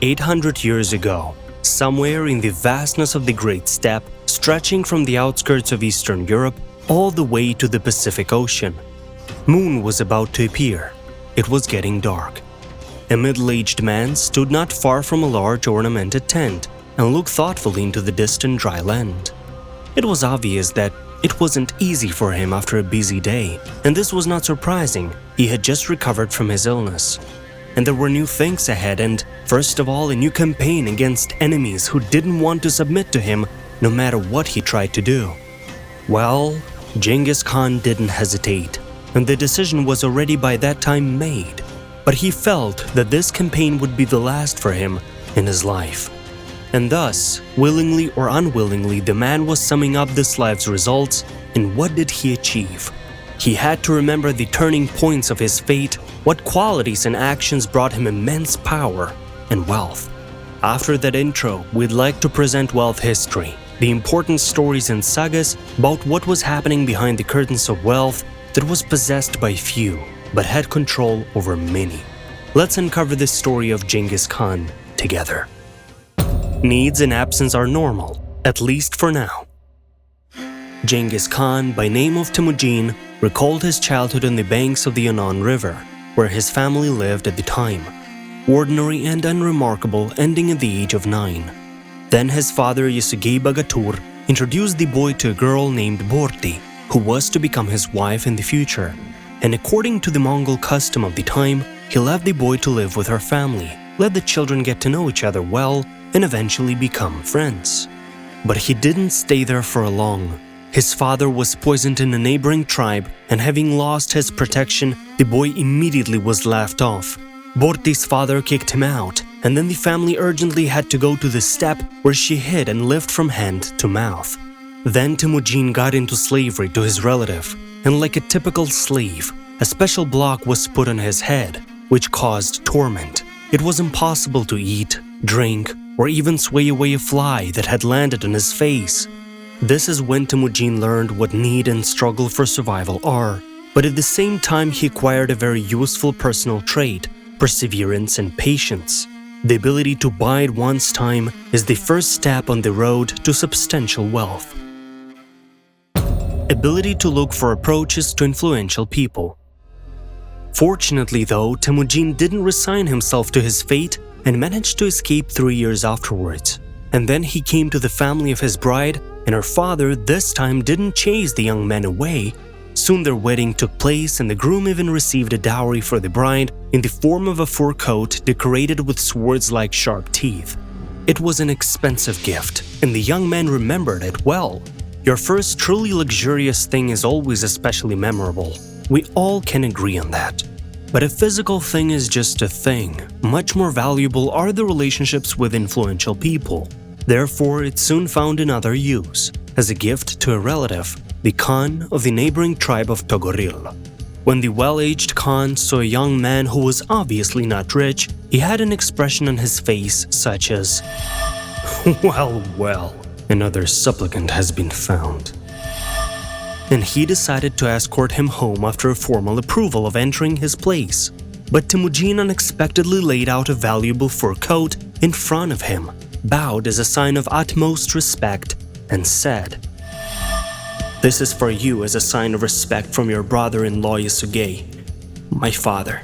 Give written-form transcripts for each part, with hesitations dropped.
800 years ago, somewhere in the vastness of the Great Steppe, stretching from the outskirts of Eastern Europe all the way to the Pacific Ocean, moon was about to appear. It was getting dark. A middle-aged man stood not far from a large ornamented tent and looked thoughtfully into the distant dry land. It was obvious that it wasn't easy for him after a busy day, and this was not surprising. He had just recovered from his illness. And there were new things ahead and, first of all, a new campaign against enemies who didn't want to submit to him no matter what he tried to do. Well, Genghis Khan didn't hesitate, and the decision was already by that time made. But he felt that this campaign would be the last for him in his life. And thus, willingly or unwillingly, the man was summing up this life's results, and what did he achieve? He had to remember the turning points of his fate, what qualities and actions brought him immense power and wealth. After that intro, we'd like to present Wealth History, the important stories and sagas about what was happening behind the curtains of wealth that was possessed by few, but had control over many. Let's uncover the story of Genghis Khan together. Needs and absence are normal, at least for now. Genghis Khan, by name of Temujin, recalled his childhood on the banks of the Yannan River, where his family lived at the time. Ordinary and unremarkable, ending at the age of 9. Then his father Yasugei Bagatur introduced the boy to a girl named Borti, who was to become his wife in the future. And according to the Mongol custom of the time, he left the boy to live with her family, let the children get to know each other well, and eventually become friends. But he didn't stay there for long. His father was poisoned in a neighboring tribe, and having lost his protection, the boy immediately was laughed off. Borti's father kicked him out, and then the family urgently had to go to the steppe where she hid and lived from hand to mouth. Then Temujin got into slavery to his relative, and like a typical slave, a special block was put on his head, which caused torment. It was impossible to eat, drink, or even sway away a fly that had landed on his face. This is when Temujin learned what need and struggle for survival are, but at the same time he acquired a very useful personal trait, perseverance and patience. The ability to bide one's time is the first step on the road to substantial wealth. Ability to look for approaches to influential people. Fortunately though, Temujin didn't resign himself to his fate and managed to escape 3 years afterwards. And then he came to the family of his bride, and her father this time didn't chase the young man away. Soon their wedding took place, and the groom even received a dowry for the bride in the form of a fur coat decorated with swords like sharp teeth. It was an expensive gift, and the young man remembered it well. Your first truly luxurious thing is always especially memorable. We all can agree on that. But a physical thing is just a thing. Much more valuable are the relationships with influential people. Therefore, it soon found another use, as a gift to a relative, the Khan of the neighboring tribe of Togoril. When the well-aged Khan saw a young man who was obviously not rich, he had an expression on his face such as, well, another supplicant has been found. And he decided to escort him home after a formal approval of entering his place. But Temujin unexpectedly laid out a valuable fur coat in front of him, bowed as a sign of utmost respect, and said, "This is for you as a sign of respect from your brother-in-law Yasugei, my father."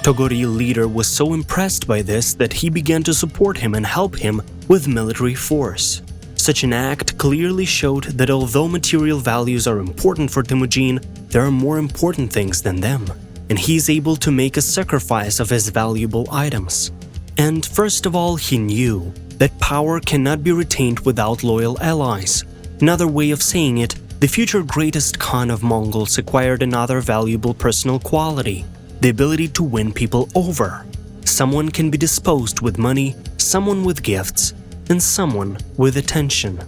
Togoril leader was so impressed by this that he began to support him and help him with military force. Such an act clearly showed that although material values are important for Temujin, there are more important things than them, and he is able to make a sacrifice of his valuable items. And first of all, he knew that power cannot be retained without loyal allies. Another way of saying it, the future greatest Khan of Mongols acquired another valuable personal quality, the ability to win people over. Someone can be disposed with money, someone with gifts, and someone with attention.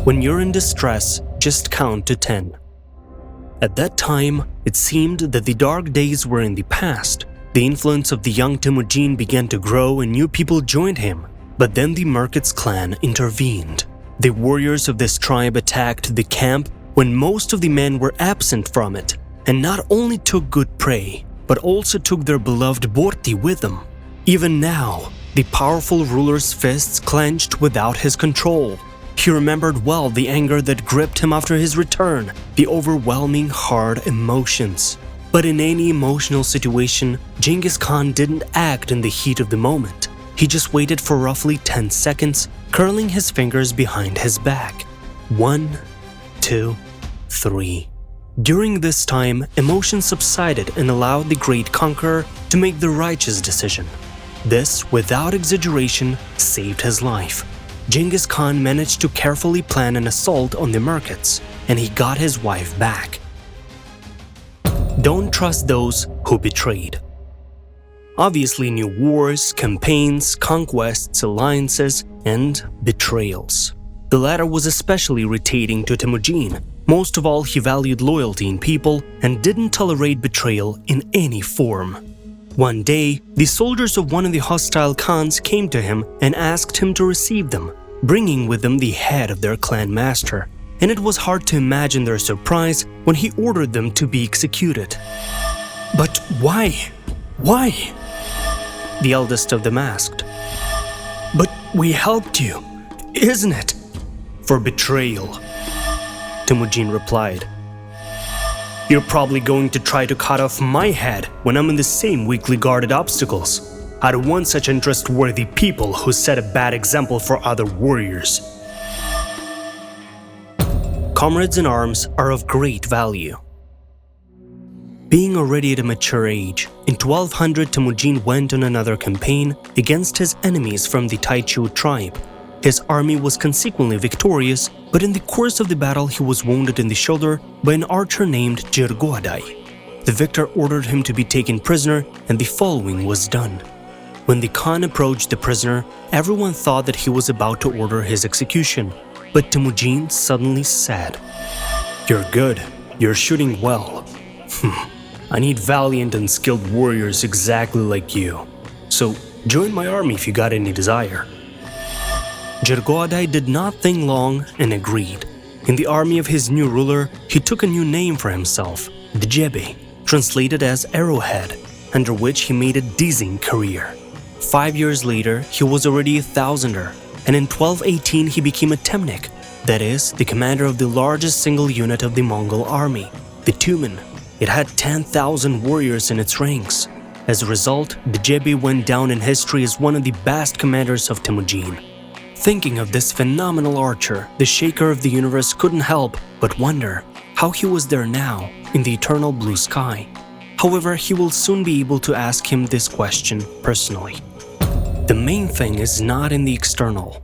When you're in distress, just count to 10. At that time, it seemed that the dark days were in the past. The influence of the young Temujin began to grow and new people joined him. But then the Merkits clan intervened. The warriors of this tribe attacked the camp when most of the men were absent from it, and not only took good prey, but also took their beloved Borti with them. Even now, the powerful ruler's fists clenched without his control. He remembered well the anger that gripped him after his return, the overwhelming hard emotions. But in any emotional situation, Genghis Khan didn't act in the heat of the moment. He just waited for roughly 10 seconds, curling his fingers behind his back. 1, 2, 3. During this time, emotions subsided and allowed the great conqueror to make the righteous decision. This, without exaggeration, saved his life. Genghis Khan managed to carefully plan an assault on the markets, and he got his wife back. Don't trust those who betrayed. Obviously, new wars, campaigns, conquests, alliances, and betrayals. The latter was especially irritating to Temujin. Most of all, he valued loyalty in people and didn't tolerate betrayal in any form. One day, the soldiers of one of the hostile Khans came to him and asked him to receive them, bringing with them the head of their clan master, and it was hard to imagine their surprise when he ordered them to be executed. "But why? Why?" the eldest of them asked. "But we helped you, isn't it?" "For betrayal," Temujin replied. "You're probably going to try to cut off my head when I'm in the same weakly guarded obstacles. I don't want such untrustworthy people who set a bad example for other warriors." Comrades in arms are of great value. Being already at a mature age, in 1200 Temujin went on another campaign against his enemies from the Taichu tribe. His army was consequently victorious, but in the course of the battle he was wounded in the shoulder by an archer named Jirgodai. The victor ordered him to be taken prisoner, and the following was done. When the Khan approached the prisoner, everyone thought that he was about to order his execution, but Temujin suddenly said, "You're good, you're shooting well. I need valiant and skilled warriors exactly like you. So join my army if you got any desire." Jirgodai did not think long and agreed. In the army of his new ruler, he took a new name for himself, Djebe, translated as Arrowhead, under which he made a dizzying career. 5 years later, he was already a thousander, and in 1218 he became a Temnik, that is, the commander of the largest single unit of the Mongol army, the Tumen. It had 10,000 warriors in its ranks. As a result, Djebe went down in history as one of the best commanders of Temujin. Thinking of this phenomenal archer, the shaker of the universe couldn't help but wonder how he was there now in the eternal blue sky. However, he will soon be able to ask him this question personally. The main thing is not in the external.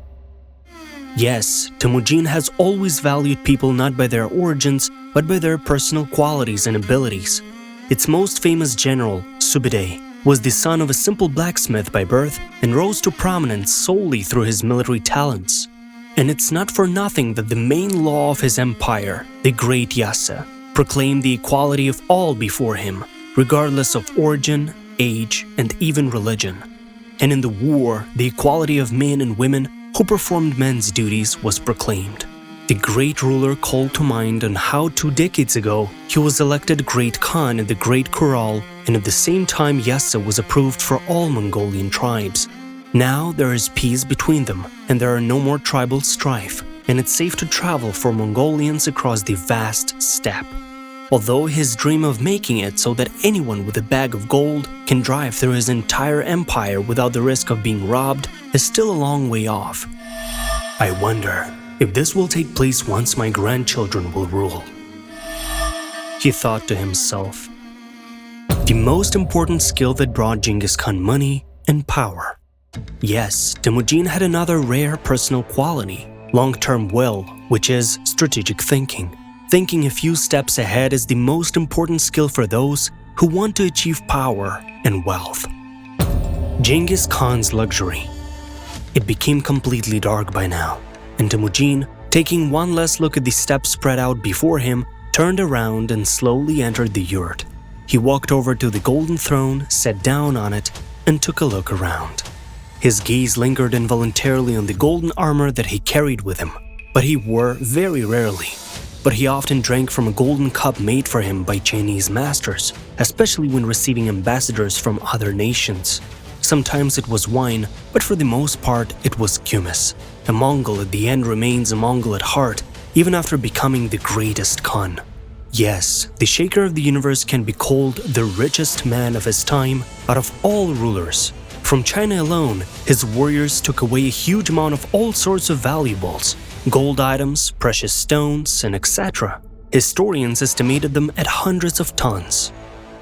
Yes, Temujin has always valued people not by their origins, but by their personal qualities and abilities. Its most famous general, Subedai, was the son of a simple blacksmith by birth and rose to prominence solely through his military talents. And it's not for nothing that the main law of his empire, the Great Yasa, proclaimed the equality of all before him, regardless of origin, age, and even religion. And in the war, the equality of men and women who performed men's duties was proclaimed. The great ruler called to mind on how 2 decades ago he was elected Great Khan in the Great Khural, and at the same time Yasa was approved for all Mongolian tribes. Now there is peace between them, and there are no more tribal strife, and it's safe to travel for Mongolians across the vast steppe. Although his dream of making it so that anyone with a bag of gold can drive through his entire empire without the risk of being robbed is still a long way off. I wonder if this will take place once my grandchildren will rule, he thought to himself. The most important skill that brought Genghis Khan money and power. Yes, Temujin had another rare personal quality, long-term will, which is strategic thinking. Thinking a few steps ahead is the most important skill for those who want to achieve power and wealth. Genghis Khan's luxury. It became completely dark by now, and Temujin, taking one last look at the steps spread out before him, turned around and slowly entered the yurt. He walked over to the golden throne, sat down on it, and took a look around. His gaze lingered involuntarily on the golden armor that he carried with him, but he wore very rarely. But he often drank from a golden cup made for him by Chinese masters, especially when receiving ambassadors from other nations. sometimes it was wine, but for the most part it was kumis. A Mongol at the end remains a Mongol at heart, even after becoming the greatest Khan. Yes, the Shaker of the Universe can be called the richest man of his time out of all rulers. From China alone, his warriors took away a huge amount of all sorts of valuables, gold items, precious stones, and etc. Historians estimated them at hundreds of tons.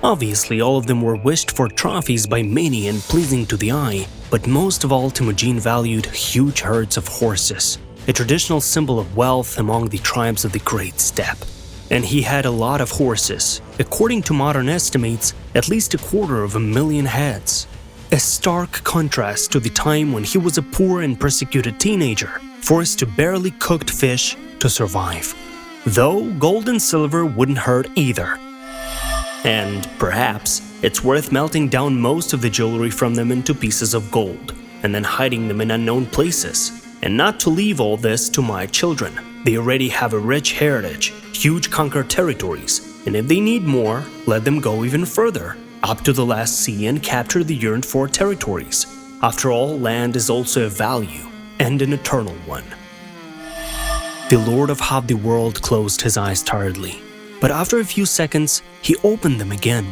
Obviously, all of them were wished for trophies by many and pleasing to the eye, but most of all Temujin valued huge herds of horses, a traditional symbol of wealth among the tribes of the Great Steppe. And he had a lot of horses, according to modern estimates, at least 250,000 heads. A stark contrast to the time when he was a poor and persecuted teenager, forced to barely cooked fish to survive. Though gold and silver wouldn't hurt either. And perhaps it's worth melting down most of the jewelry from them into pieces of gold, and then hiding them in unknown places. And not to leave all this to my children. They already have a rich heritage, huge conquered territories, and if they need more, let them go even further, up to the last sea and capture the yearned-for territories. After all, land is also a value, and an eternal one. The Lord of Half the World closed his eyes tiredly, but after a few seconds, he opened them again.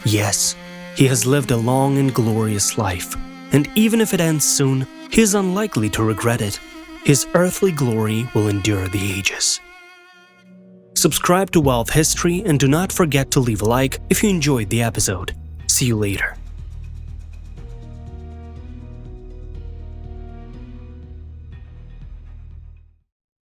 Yes, he has lived a long and glorious life, and even if it ends soon, he is unlikely to regret it. His earthly glory will endure the ages. Subscribe to Wealth History and do not forget to leave a like if you enjoyed the episode. See you later.